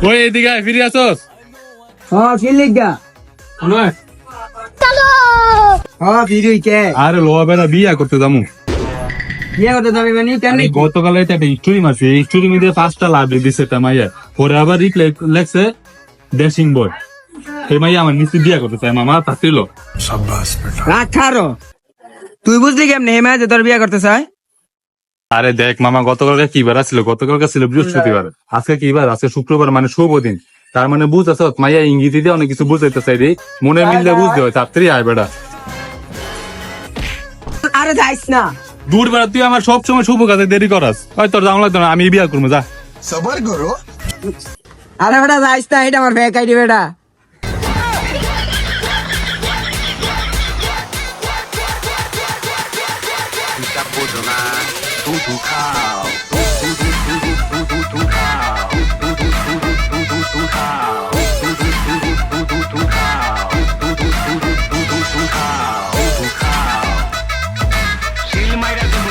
ওই এদিকে আয়, ফিরে আসোস। ফিলিগা ফিরি কে আরে লোয়া বেড়া বিয়া করতে যামু। বিয়ে করতে যাবি মানে কেন আমি গতকালে একটা স্টোরি মারছি, এই স্টোরি মধ্যে 5টা লাভ দিছে একটা মাইয়া, পরে আবার লেখছে ড্যাশিং বয়। সেই মাইয়া আমার নিচে বিয়া করতে চাই, মামা তাতিল। রাখারো তুই বুঝলি কেমনে হেমা যে তোর বিয়ে করতে চায়? আরে দেখ মামা, গতকালকে কি বার ছিল? গতকালকে ছিল বৃহস্পতিবার, আজকে কি বার? আজকে শুক্রবার, মানে শুভ দিন। তার মানে বুঝতেছ, মাইয়া ইঙ্গিত দিয়ে অনেক কিছু বুঝাইতে চাই রে, মনে মিললে বুঝতে হয়, তাড়াতাড়ি আয় বেড়া। আরে যাইস না দূর বেড়া, তুই আমার সবসময় শুভ কাজে দেরি করাস। ওই তোর জানলা তো না, আমি বিয়া করবো, যা। আরে বেটা যাইস না, এটা আমার ফেক আইডি বেটা। Kita bodoh na, tuh kau.